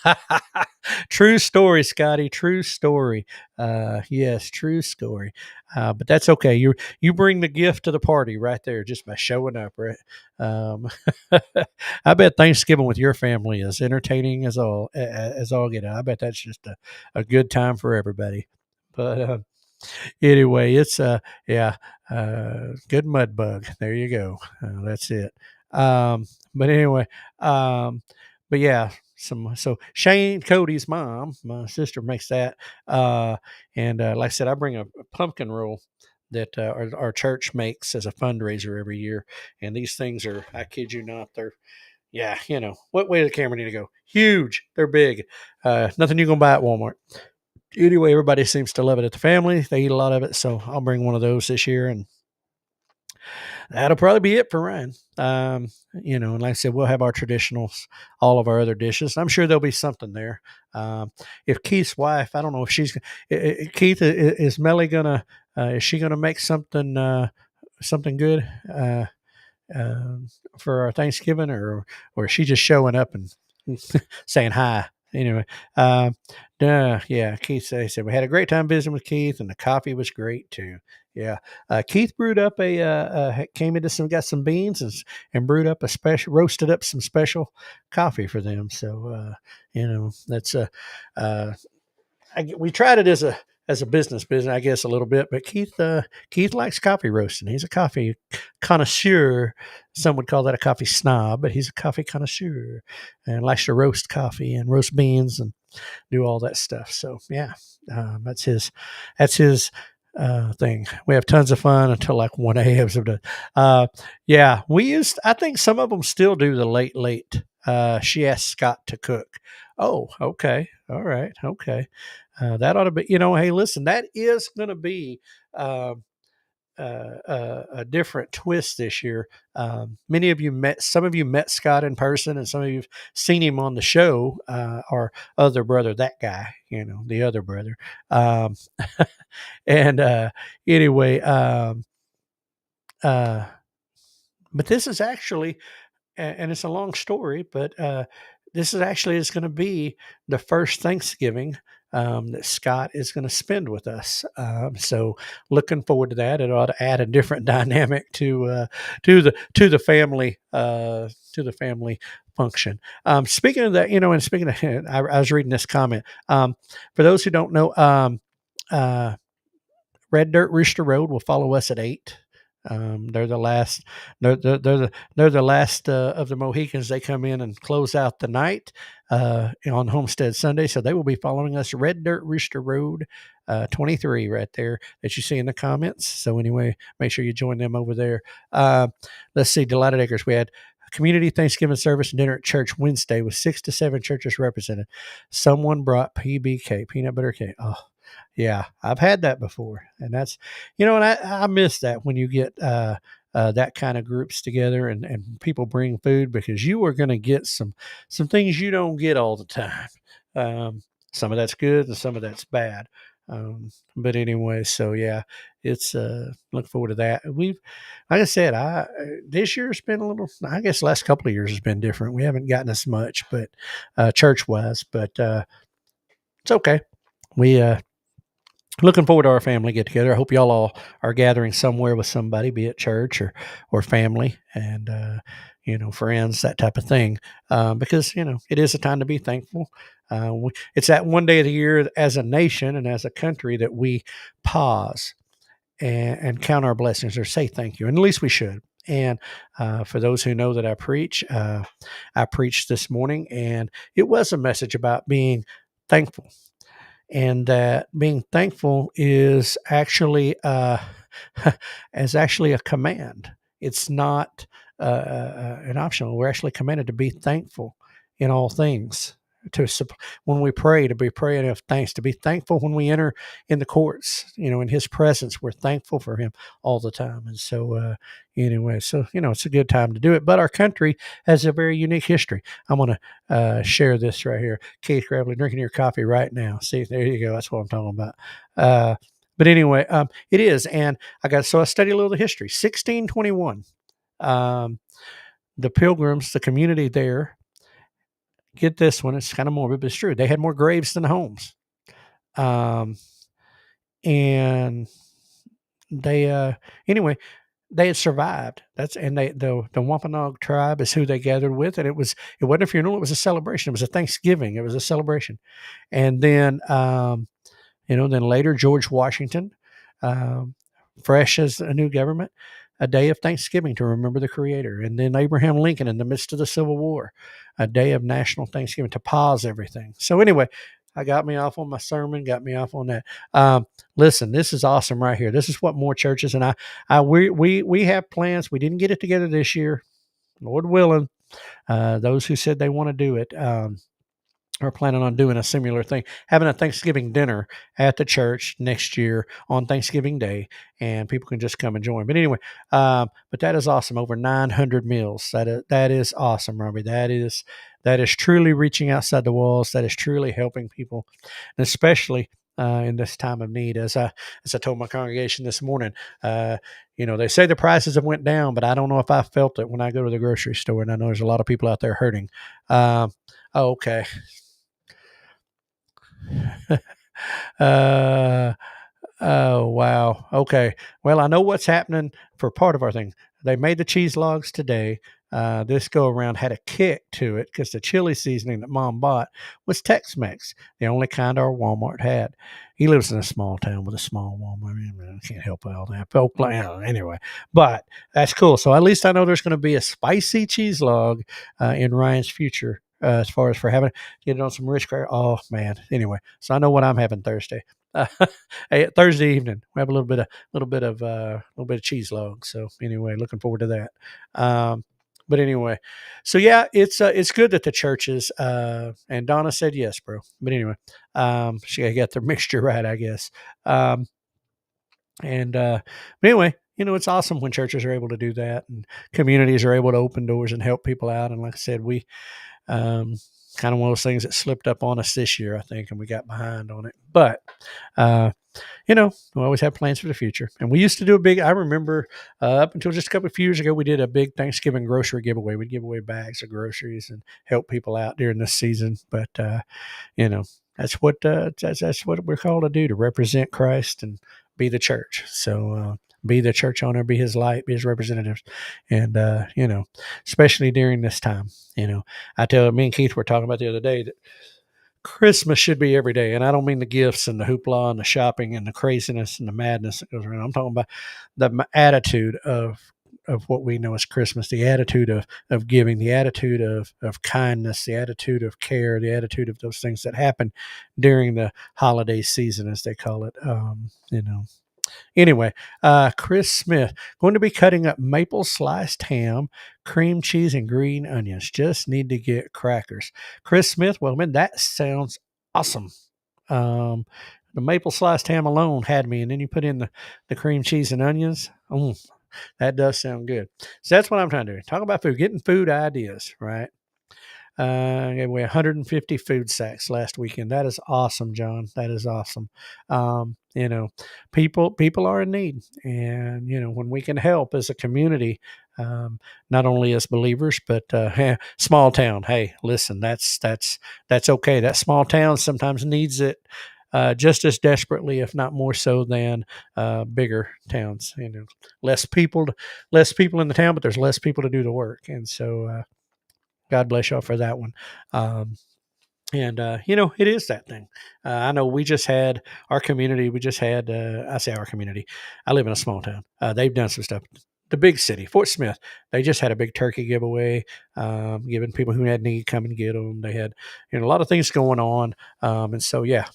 True story, Scotty. True story. Yes, true story. But that's okay. You bring the gift to the party right there just by showing up, right? Um, I bet Thanksgiving with your family is entertaining as all get out. I bet that's just a good time for everybody. But anyway, it's yeah, good mud bug. There you go. That's it. But anyway, um, but yeah, so Shane Cody's mom, my sister makes that, and like I said, I bring a pumpkin roll that our church makes as a fundraiser every year, and these things are, I kid you not, they're, yeah, what way does the camera need to go? Huge. They're big. Nothing you can buy at Walmart. Anyway, everybody seems to love it at the family. They eat a lot of it, so I'll bring one of those this year, and that'll probably be it for Ryan. And like I said, we'll have our traditionals, all of our other dishes. I'm sure there'll be something there. If Keith's wife, I don't know if she's Keith is Melly gonna is she gonna make something good for our Thanksgiving, or is she just showing up and saying hi? Anyway, yeah, Keith said we had a great time visiting with Keith, and the coffee was great too. Yeah, Keith brewed up came into got some beans and brewed up roasted up some special coffee for them. So that's we tried it as a business, I guess, a little bit. But Keith likes coffee roasting. He's a coffee connoisseur. Some would call that a coffee snob, but he's a coffee connoisseur and likes to roast coffee and roast beans and do all that stuff. So yeah, that's his thing. We have tons of fun until like 1 a.m. Yeah, I think some of them still do the late. She asked Scott to cook. Oh, okay. All right. Okay. That ought to be, hey, listen, that is going to be uh, a different twist this year. Some of you met Scott in person, and some of you've seen him on the show, our other brother, that guy, the other brother. And anyway, but this is actually, and it's a long story, but this is going to be the first Thanksgiving that Scott is going to spend with us. So looking forward to that. It ought to add a different dynamic to the family function. Speaking of that, and speaking of, I was reading this comment. For those who don't know, Red Dirt Rooster Road will follow us at 8. They're the last. They're the last of the Mohicans. They come in and close out the night on Homestead Sunday, so they will be following us. Red Dirt Rooster Road, 23, right there that you see in the comments. So anyway, make sure you join them over there. Let's see, Delighted Acres. We had community Thanksgiving service and dinner at church Wednesday with 6 to 7 churches represented. Someone brought PBK, peanut butter cake. Oh. Yeah, I've had that before, and that's, and I miss that when you get that kind of groups together and people bring food, because you are going to get some things you don't get all the time. Some of that's good and some of that's bad. But anyway, so yeah, it's look forward to that. Like I said, this year's been a little, I guess the last couple of years has been different. We haven't gotten as much, but church wise, but it's okay. We looking forward to our family get together. I hope y'all all are gathering somewhere with somebody, be it church or family, and friends, that type of thing. Because it is a time to be thankful. It's that one day of the year as a nation and as a country that we pause and count our blessings or say thank you. And at least we should. And for those who know that I preached this morning, and it was a message about being thankful, and that being thankful is actually is actually a command. It's not an optional. We're actually commanded to be thankful in all things. When we pray, to be praying of thanks, to be thankful when we enter in the courts, in His presence. We're thankful for Him all the time. And so, anyway, so it's a good time to do it. But our country has a very unique history. I'm going to share this right here. Keith Gravely, drinking your coffee right now. See, there you go. That's what I'm talking about. But anyway, it is, and I studied a little of the history. 1621, the Pilgrims, the community there. Get this one; it's kind of morbid, but it's true. They had more graves than homes, and they anyway. They had survived. The Wampanoag tribe is who they gathered with, and it wasn't a funeral; it was a celebration. It was a Thanksgiving. It was a celebration, and then then later George Washington, fresh as a new government, a day of Thanksgiving to remember the Creator. And then Abraham Lincoln in the midst of the Civil War, a day of national Thanksgiving to pause everything. So anyway, I got me off on my sermon, got me off on that. Listen, this is awesome right here. This is what more churches and we have plans. We didn't get it together this year, Lord willing. Those who said they want to do it, are planning on doing a similar thing, having a Thanksgiving dinner at the church next year on Thanksgiving Day, and people can just come and join. But anyway, but that is awesome. Over 900 meals. That is awesome, Robbie. That is truly reaching outside the walls. That is truly helping people, and especially in this time of need. As I told my congregation this morning, they say the prices have went down, but I don't know if I felt it when I go to the grocery store, and I know there's a lot of people out there hurting. Okay. uh, oh, wow. Okay. Well, I know what's happening for part of our thing. They made the cheese logs today. This go around had a kick to it because the chili seasoning that Mom bought was Tex-Mex, the only kind our Walmart had. He lives in a small town with a small Walmart. I can't help all that. Anyway, but that's cool. So at least I know there's going to be a spicy cheese log in Ryan's future. As far as for having get it on some rich cracker. Oh man. Anyway, so I know what I'm having Thursday. Thursday evening, we have a little bit of cheese log. So anyway, looking forward to that. But anyway, so yeah, it's good that the churches and Donna said yes, bro. But anyway, she got the mixture right, I guess. But anyway, it's awesome when churches are able to do that and communities are able to open doors and help people out. And like I said, we kind of one of those things that slipped up on us this year, I think, and we got behind on it. But, we always have plans for the future. And we used to do I remember up until just a couple of years ago, we did a big Thanksgiving grocery giveaway. We'd give away bags of groceries and help people out during this season. But, that's what we're called to do, to represent Christ and be the church. So, be the church owner, be His light, be His representatives. And, especially during this time, I tell me and Keith were talking about the other day that Christmas should be every day. And I don't mean the gifts and the hoopla and the shopping and the craziness and the madness that goes around. I'm talking about the attitude of what we know as Christmas, the attitude of giving, the attitude of kindness, the attitude of care, the attitude of those things that happen during the holiday season, as they call it. Anyway, Chris Smith going to be cutting up maple sliced ham, cream cheese, and green onions. Just need to get crackers. Chris Smith, well, man, that sounds awesome. The maple sliced ham alone had me, and then you put in the cream cheese and onions. That does sound good. So that's what I'm trying to do. Talk about food, getting food ideas, right? Gave away 150 food sacks last weekend. That is awesome, John. That is awesome. People are in need, and when we can help as a community, not only as believers, but small town. Hey, listen, that's okay. That small town sometimes needs it just as desperately, if not more so, than bigger towns. Less people in the town, but there's less people to do the work, and so. God bless y'all for that one. And, it is that thing. I know we just had our community. We just had, I say our community. I live in a small town. They've done some stuff. The big city, Fort Smith, they just had a big turkey giveaway, giving people who had need come and get them. They had, a lot of things going on. And so, yeah,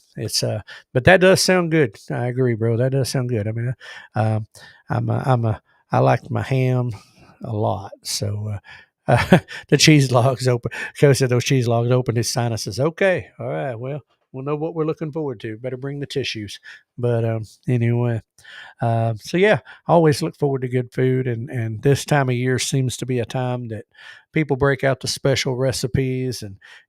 but that does sound good. I agree, bro. That does sound good. I mean, um, I like my ham a lot. So, the cheese logs open. Coach said those cheese logs opened his sinuses. Okay, all right. Well, we'll know what we're looking forward to. Better bring the tissues. But anyway, so yeah, I always look forward to good food, and this time of year seems to be a time that people break out the special recipes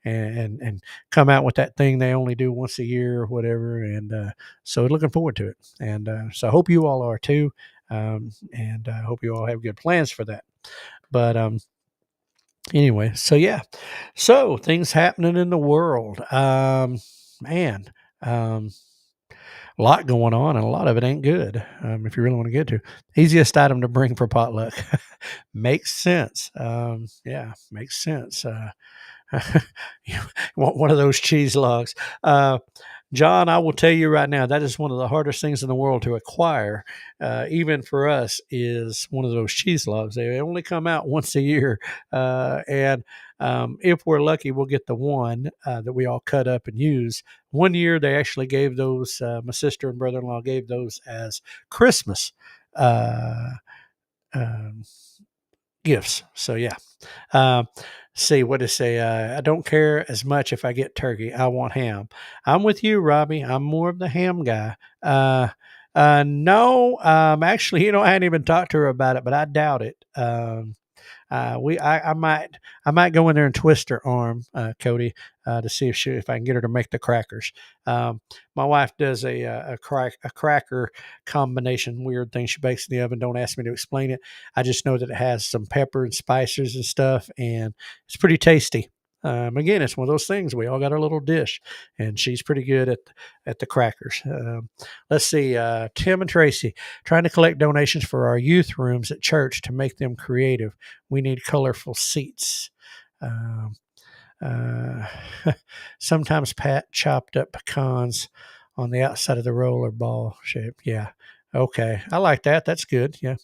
and come out with that thing they only do once a year or whatever. And so looking forward to it. And so I hope you all are too. And I hope you all have good plans for that. But anyway, so yeah, so things happening in the world. Man, um, a lot going on, and a lot of it ain't good. If you really want to get to easiest item to bring for potluck, makes sense. Yeah, makes sense. You want one of those cheese logs. John, I will tell you right now, that is one of the hardest things in the world to acquire, even for us, is one of those cheese logs. They only come out once a year. And if we're lucky, we'll get the one that we all cut up and use. One year, they actually gave those, my sister and brother in law gave those as Christmas uh, um, gifts. So, yeah. Um, see what to say. I don't care as much if I get turkey. I want ham. I'm with you, Robbie. I'm more of the ham guy. No, actually, I hadn't even talked to her about it, but I doubt it. I might go in there and twist her arm, Cody, to see if I can get her to make the crackers. My wife does a cracker combination weird thing she bakes in the oven. Don't ask me to explain it. I just know that it has some pepper and spices and stuff, and it's pretty tasty. Again, it's one of those things. We all got our little dish, and she's pretty good at the crackers. Let's see, Tim and Tracy trying to collect donations for our youth rooms at church to make them creative. We need colorful seats. Um, uh, Sometimes Pat chopped up pecans on the outside of the roller ball shape. Yeah. Okay. I like that. That's good. Yeah.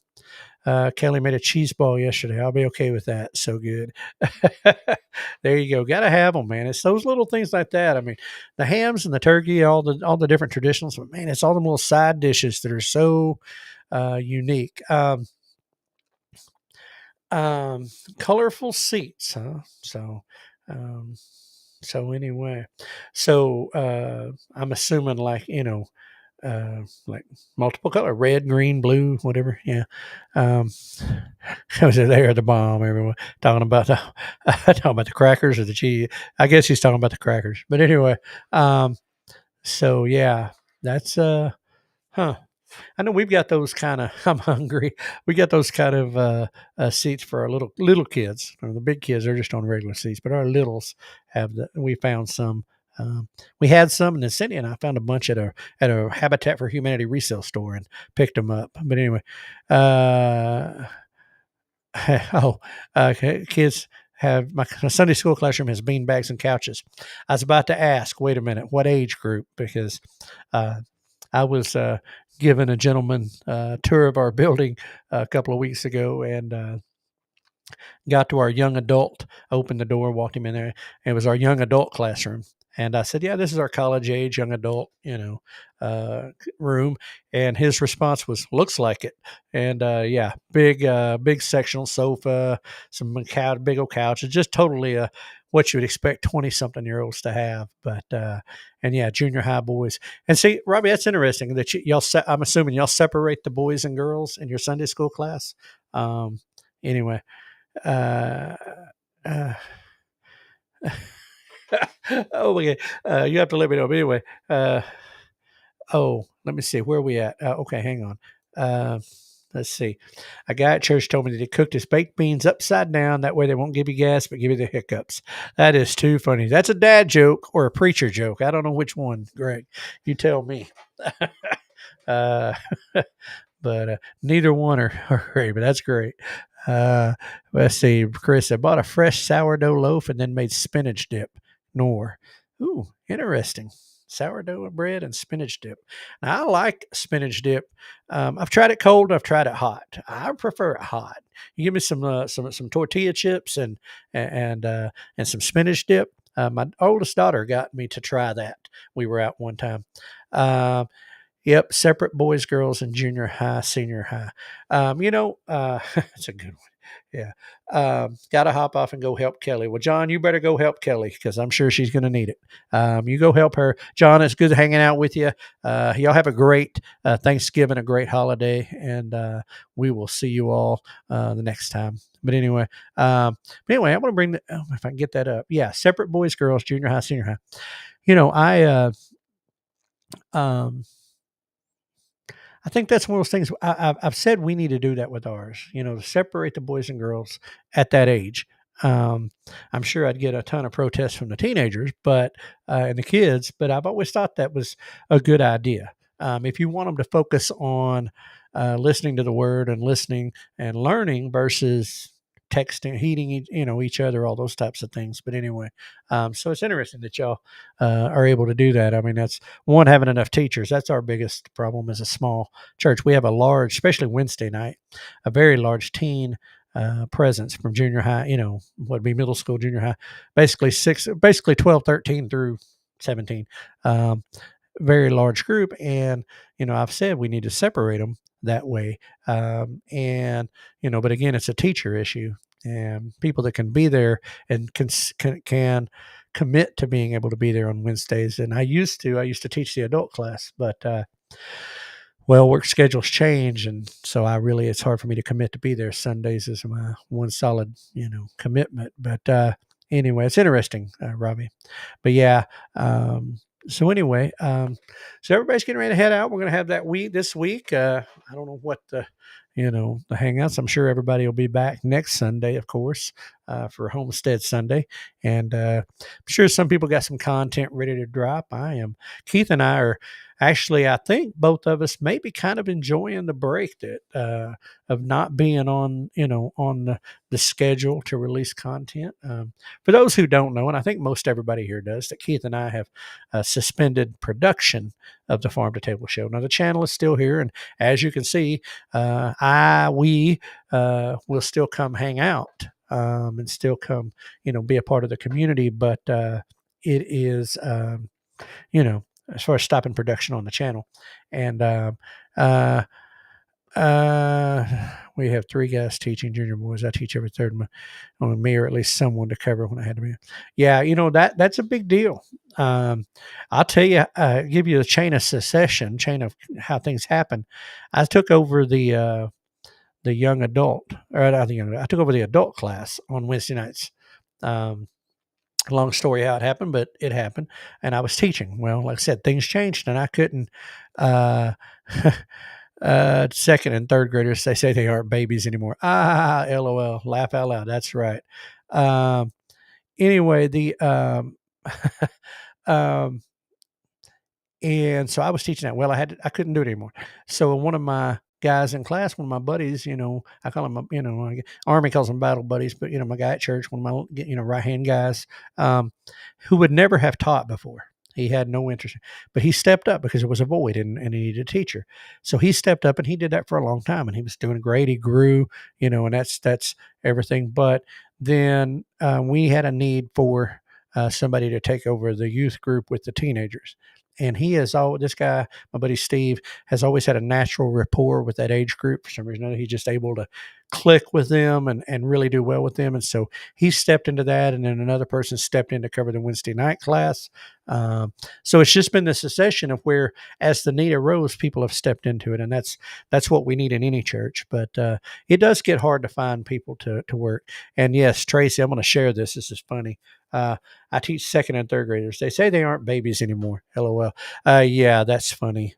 Kelly made a cheese ball yesterday. I'll be okay with that. So good. There you go. Got to have them, man. It's those little things like that. I mean, the hams and the turkey, all the different traditionals. But man, it's all the little side dishes that are so unique. Um, Colorful seats, huh? Um, so anyway, I'm assuming like multiple color, red, green, blue, whatever. Yeah. I was there at the bomb. Everyone talking about talking about the crackers or the cheese. I guess he's talking about the crackers. But anyway, so yeah, that's huh. I know we've got those kind of. I'm hungry. We got those kind of seats for our little kids. The big kids are just on regular seats, but our littles have the. We found some. We had some, and then Cindy and I found a bunch at a Habitat for Humanity resale store and picked them up. But anyway, uh, oh, kids have my Sunday school classroom has bean bags and couches. I was about to ask, wait a minute, what age group? Because uh, I was giving a gentleman a tour of our building a couple of weeks ago, and got to our young adult, opened the door, walked him in there. And it was our young adult classroom. And I said, yeah, this is our college age young adult, room. And his response was, looks like it. And yeah, big sectional sofa, some big old couches, just totally what you would expect 20 something year olds to have. But, and yeah, junior high boys. And see, Robbie, that's interesting that I'm assuming y'all separate the boys and girls in your Sunday school class. Anyway, uh, uh, oh my God. You have to let me know. But anyway, let me see. Where are we at? Okay, hang on. Let's see. A guy at church told me that he cooked his baked beans upside down. That way they won't give you gas, but give you the hiccups. That is too funny. That's a dad joke or a preacher joke. I don't know which one, Greg. You tell me. uh, but neither one are great, but that's great. Let's see. Chris, I bought a fresh sourdough loaf and then made spinach dip. Nor. Ooh, interesting. Sourdough bread and spinach dip. Now, I like spinach dip. I've tried it cold. I've tried it hot. I prefer it hot. You give me some tortilla chips and some spinach dip. My oldest daughter got me to try that. We were out one time. Um, Yep, separate boys, girls, and junior high, senior high. It's a good one. Yeah. Got to hop off and go help Kelly. Well, John, you better go help Kelly because I'm sure she's going to need it. You go help her. John, it's good hanging out with you. Y'all have a great Thanksgiving, a great holiday, and we will see you all the next time. But anyway, I want to bring if I can get that up. Yeah, separate boys, girls, junior high, senior high. Um, I think that's one of those things. I've said we need to do that with ours, to separate the boys and girls at that age. Um, I'm sure I'd get a ton of protests from the teenagers, and the kids, but I've always thought that was a good idea. If you want them to focus on listening to the word and listening and learning versus texting, heating, each other, all those types of things. But anyway, so it's interesting that y'all are able to do that. I mean, that's one, having enough teachers. That's our biggest problem as a small church. We have a large, especially Wednesday night, a very large teen presence from junior high, would be middle school, junior high, basically 12, 13 through 17. Very large group. And, I've said we need to separate them that way. But again, it's a teacher issue, and people that can be there and can commit to being able to be there on Wednesdays. And I used to teach the adult class, but, work schedules change. And so it's hard for me to commit to be there. Sundays is my one solid, commitment. But, anyway, it's interesting, Robbie, but yeah. So everybody's getting ready to head out. We're going to have that this week. I don't know what the hangouts. I'm sure everybody will be back next Sunday, of course, for Homestead Sunday. And I'm sure some people got some content ready to drop. Keith and I are actually, I think both of us may be kind of enjoying the break of not being on the schedule to release content. For those who don't know, and I think most everybody here does, that Keith and I have suspended production of the Farm to Table Show. Now the channel is still here, and as you can see, we will still come hang out and still come, be a part of the community. But it is, as far as stopping production on the channel, and uh, we have 3 guys teaching junior boys. I teach every third month on me, or at least someone to cover when I had to be. Yeah, that's a big deal. I'll tell you, give you a chain of how things happen. I took over the young adult, or not the young. I took over the adult class on Wednesday nights. Long story how it happened, but it happened, and I was teaching. Well, like I said, things changed, and I couldn't. Second and third graders, they say they aren't babies anymore. LOL, laugh out loud. That's right. Anyway, um, and so I was teaching that. Well, I couldn't do it anymore. So one of my guys in class, one of my buddies, I call him, Army calls them battle buddies, but my guy at church, one of my, right hand guys, who would never have taught before. He had no interest, but he stepped up because it was a void and he needed a teacher. So he stepped up and he did that for a long time, and he was doing great. He grew, and that's everything. But then we had a need for somebody to take over the youth group with the teenagers. And this guy, my buddy Steve, has always had a natural rapport with that age group. For some reason, he's just able to click with them and really do well with them. And so he stepped into that, and then another person stepped in to cover the Wednesday night class. So it's just been the succession of where, as the need arose, people have stepped into it, and that's what we need in any church. But it does get hard to find people to work. And yes, Tracy, I'm going to share this. This is funny. I teach second and third graders. They say they aren't babies anymore. LOL. Yeah, that's funny.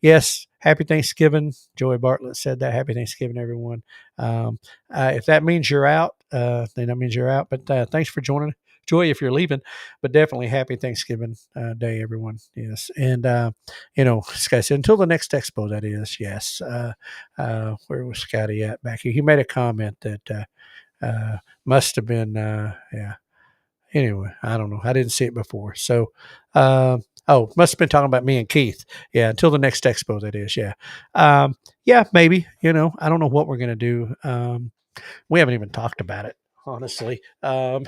Yes, happy Thanksgiving. Joy Bartlett said that. Happy Thanksgiving, everyone. If that means you're out, then that means you're out. But thanks for joining. Joy, if you're leaving, but definitely happy Thanksgiving Day, everyone. Yes. And, Scott said, until the next expo, that is. Yes. Where was Scotty at back here? He made a comment that must have been, yeah. Anyway, I don't know. I didn't see it before. So, must have been talking about me and Keith. Yeah, until the next expo, that is. Yeah. Yeah, maybe. I don't know what we're going to do. We haven't even talked about it, honestly. I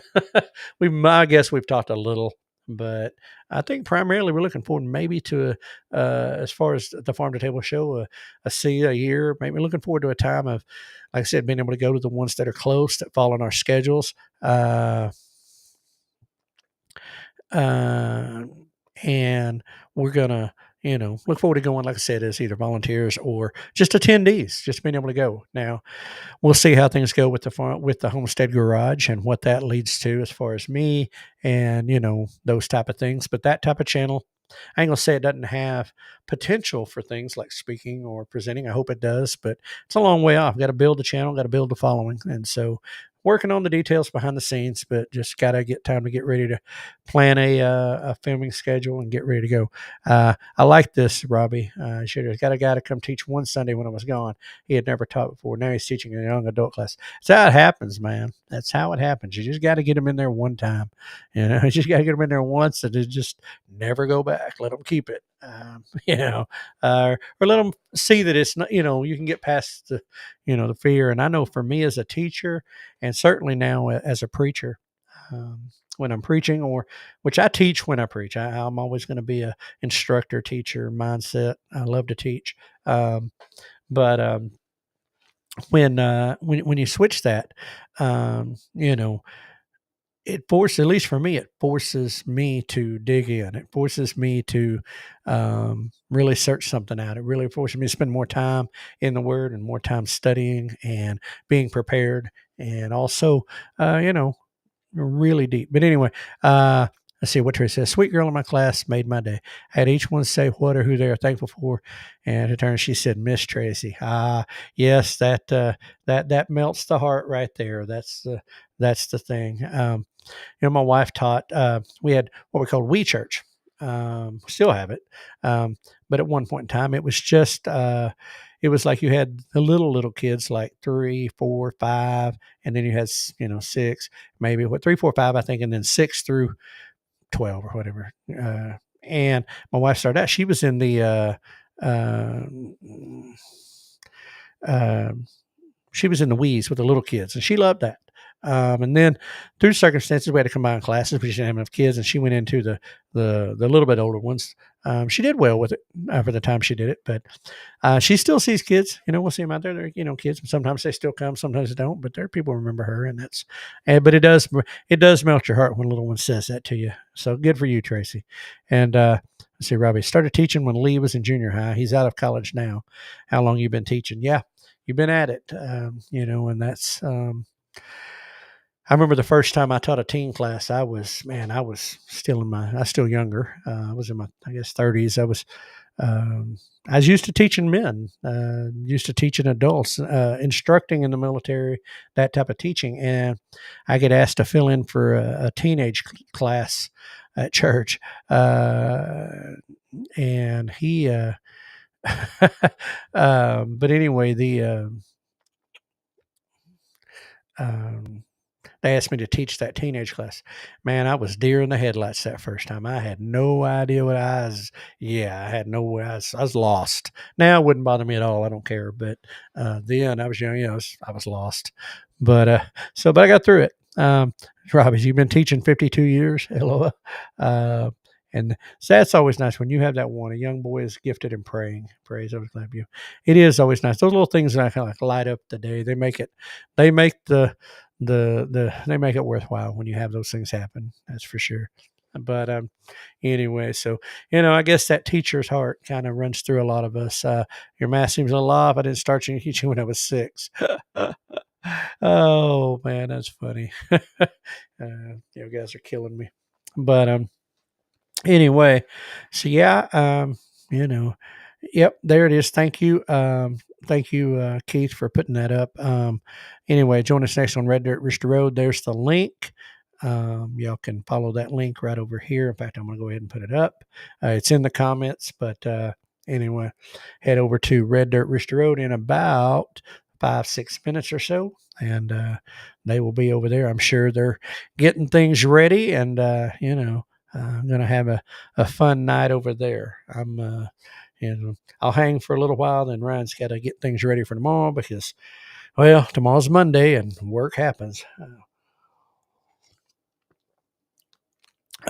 guess we've talked a little, but I think primarily we're looking forward maybe to, as far as the Farm to Table show, a year, maybe looking forward to a time of, like I said, being able to go to the ones that are close that fall in our schedules. Uh, and we're gonna, look forward to going, like I said, as either volunteers or just attendees, just being able to go. Now, we'll see how things go with the farm, with the Homestead Garage, and what that leads to as far as me and those type of things. But that type of channel, I ain't gonna say it doesn't have potential for things like speaking or presenting. I hope it does, but it's a long way off. Got to build the channel, got to build the following, and so working on the details behind the scenes. But just got to get time to get ready to plan a filming schedule and get ready to go. I like this, Robbie. Should have got a guy to come teach one Sunday when I was gone. He had never taught before. Now he's teaching a young adult class. That's how it happens, man. That's how it happens. You just got to get them in there one time. You just got to get them in there once, and just never go back. Let them keep it. Or let them see that it's not. You can get past the fear. And I know for me as a teacher, and certainly now as a preacher, when I'm preaching, or which I teach when I preach, I'm always going to be a instructor, teacher mindset. I love to teach. But when you switch that, it forces, at least for me, it forces me to dig in. It forces me to really search something out. It really forces me to spend more time in the Word and more time studying and being prepared, and also, really deep. But anyway, let's see what Terry says. Sweet girl in my class made my day. I had each one say what or who they are thankful for, and in turn she said, "Miss Tracy." Yes, that melts the heart right there. That's the thing. My wife taught. We had what we called We Church. Still have it, but at one point in time, it was just. It was like you had the little kids, like 3, 4, 5, and then you had 6, maybe 3, 4, 5, I think, and then 6 through 12 or whatever. And my wife started out. She was in the uh, uh, she was in the weeds with the little kids, and she loved that. And then through circumstances, we had to combine classes. We didn't have enough kids, and she went into the little bit older ones. She did well with it for the time she did it, but she still sees kids. We'll see them out there. They're kids. Sometimes they still come, sometimes they don't. But there are people who remember her, and but it does melt your heart when a little one says that to you. So good for you, Tracy. And let's see, Robbie started teaching when Lee was in junior high. He's out of college now. How long you been teaching? Yeah, you've been at it. And that's. I remember the first time I taught a teen class, I was still I was still younger. I was in my, I guess, 30s. I was used to teaching men, used to teaching adults, instructing in the military, that type of teaching. And I get asked to fill in for a teenage class at church. And he, but anyway, um, they asked me to teach that teenage class. Man, I was deer in the headlights that first time. I had no idea what I had I was lost. Now it wouldn't bother me at all. I don't care. But then I was young, I was lost. But but I got through it. Robbie, you've been teaching 52 years. Hello. And so that's always nice when you have that one. A young boy is gifted in praying. Praise, I was glad of you. It is always nice. Those little things that kind of like light up the day. They make they make it worthwhile when you have those things happen. That's for sure. But anyway, so I guess that teacher's heart kind of runs through a lot of us. Your math seems a lot. I didn't start teaching when I was 6. Oh man, that's funny. You guys are killing me. But anyway, so yeah, yep, there it is. Thank you. Thank you, Keith, for putting that up. Anyway, join us next on Red Dirt Rooster Road. There's the link. Y'all can follow that link right over here. In fact, I'm going to go ahead and put it up. It's in the comments, but anyway, head over to Red Dirt Rooster Road in about 5-6 minutes or so, and they will be over there. I'm sure they're getting things ready, and I'm going to have a fun night over there. I'll hang for a little while. Then Ryan's got to get things ready for tomorrow because, well, tomorrow's Monday and work happens.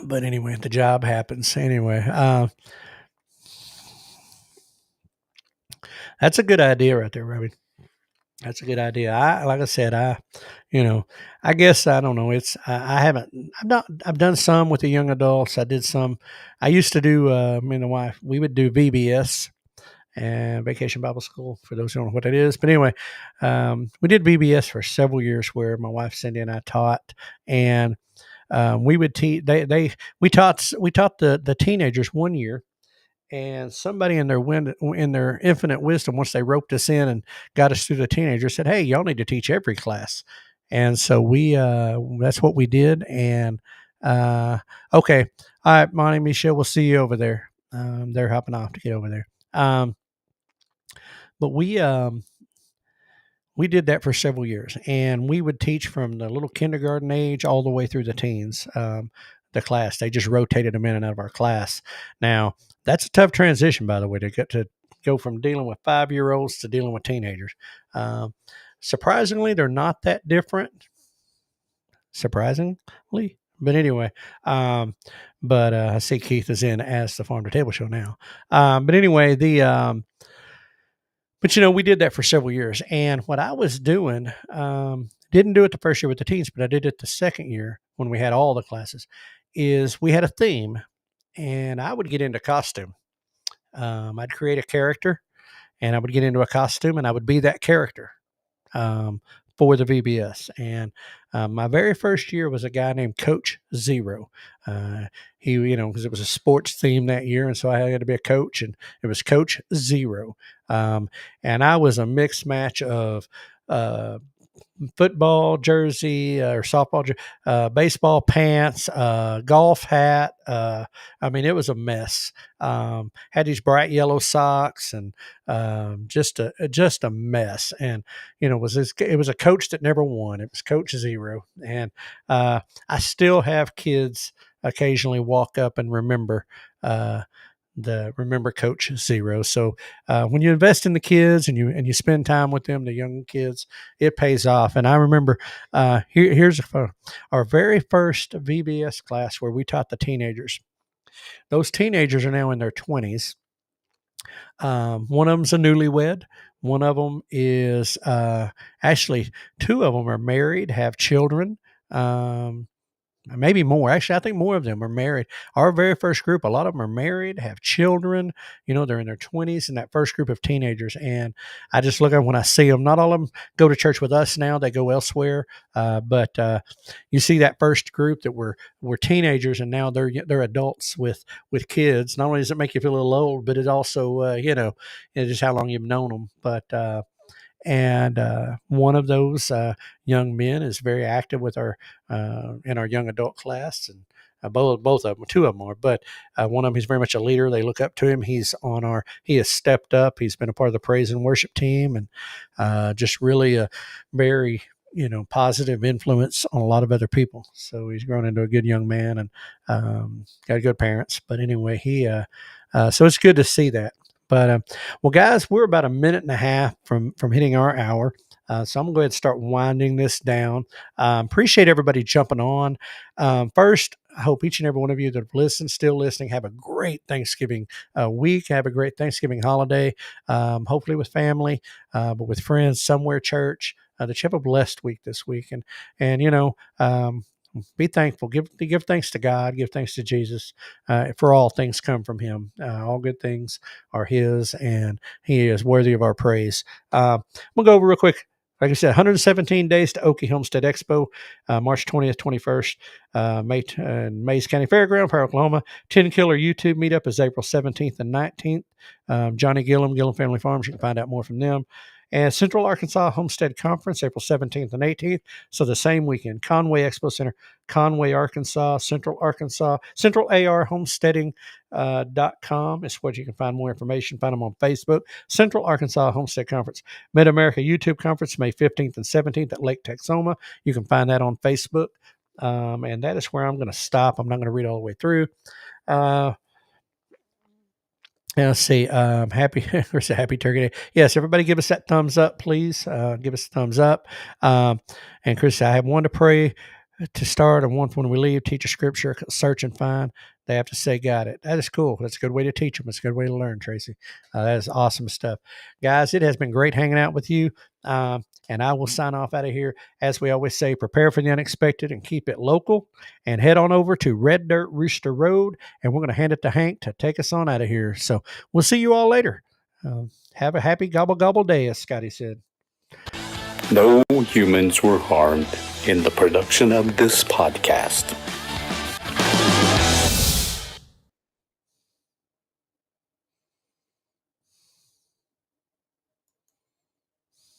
But anyway, the job happens. Anyway, that's a good idea right there, Robbie. That's a good idea. Like I said, I guess I don't know. I haven't. I've done some with the young adults. I did some. I used to do. Me and the wife. We would do VBS and Vacation Bible School. For those who don't know what that is, but anyway, we did VBS for several years, where my wife Cindy and I taught, and we would teach. We taught the teenagers one year, and somebody in their infinite wisdom, once they roped us in and got us through the teenagers, said, "Hey, y'all need to teach every class." And so we that's what we did. And okay, all right, Monty, Michelle, we'll see you over there. They're hopping off to get over there. But we did that for several years, and we would teach from the little kindergarten age all the way through the teens. The class, they just rotated them in and out of our class. Now, that's a tough transition, by the way, to go from dealing with 5-year-olds to dealing with teenagers. Surprisingly, they're not that different. Surprisingly, but anyway, but I see Keith is in as the Farm to Table Show now. But anyway, but we did that for several years, and what I was doing, didn't do it the first year with the teens, but I did it the second year when we had all the classes. Is we had a theme, and I would get into costume. I'd create a character, and I would get into a costume, and I would be that character for the VBS. And my very first year was a guy named Coach Zero. He, because it was a sports theme that year, and so I had to be a coach, and it was Coach Zero. And I was a mixed match of football jersey or softball, baseball pants, golf hat. I mean, it was a mess. Had these bright yellow socks, and just a mess. And it was a coach that never won. It was Coach Zero, and I still have kids occasionally walk up and remember. Remember Coach Zero. So when you invest in the kids and you spend time with them, the young kids, it pays off. And I remember here's our very first VBS class where we taught the teenagers. Those teenagers are now in their 20s. One of them's a newlywed. One of them is actually, two of them are married, have children. Maybe more. Actually, I think more of them are married. Our very first group, a lot of them are married, have children. They're in their 20s, in that first group of teenagers. And I just look at when I see them. Not all of them go to church with us now; they go elsewhere. But you see that first group that were teenagers, and now they're adults with kids. Not only does it make you feel a little old, but it also it's just how long you've known them. But and one of those young men is very active with our in our young adult class, and both of them, two of them are, but one of them, he's very much a leader. They look up to him. He has stepped up. He's been a part of the praise and worship team, and just really a very positive influence on a lot of other people. So he's grown into a good young man, and got good parents. But anyway, so it's good to see that. But well, guys, we're about a minute and a half from hitting our hour. So I'm going to go ahead and start winding this down. Appreciate everybody jumping on. First, I hope each and every one of you that have listened, still listening, have a great Thanksgiving week. Have a great Thanksgiving holiday, hopefully with family, but with friends, somewhere, church, that you have a blessed week this week. And be thankful. Give thanks to God. Give thanks to Jesus. For all things come from Him. All good things are His, and He is worthy of our praise. We'll go over real quick. Like I said, 117 days to Okie Homestead Expo, March 20th, 21st, Mays County Fairground, Pearl, Oklahoma. 10 Killer YouTube meetup is April 17th and 19th. Johnny Gillum Family Farms. You can find out more from them. And Central Arkansas Homestead Conference, April 17th and 18th. So the same weekend. Conway Expo Center, Conway, Arkansas, Central Arkansas, Central AR Homesteading. .com is what you can find more information. Find them on Facebook. Central Arkansas Homestead Conference. Mid-America YouTube Conference, May 15th and 17th at Lake Texoma. You can find that on Facebook. And that is where I'm going to stop. I'm not going to read all the way through. Let's see. Happy Turkey Day. Yes, everybody give us that thumbs up, please. Give us a thumbs up. And Chris, I have one to pray to start and one when we leave. Teach a scripture, search and find. They have to say, got it. That is cool. That's a good way to teach them. It's a good way to learn, Tracy. That is awesome stuff. Guys, it has been great hanging out with you. And I will sign off out of here. As we always say, prepare for the unexpected and keep it local. And head on over to Red Dirt Rooster Road. And we're going to hand it to Hank to take us on out of here. So we'll see you all later. Have a happy gobble gobble day, as Scotty said. No humans were harmed in the production of this podcast.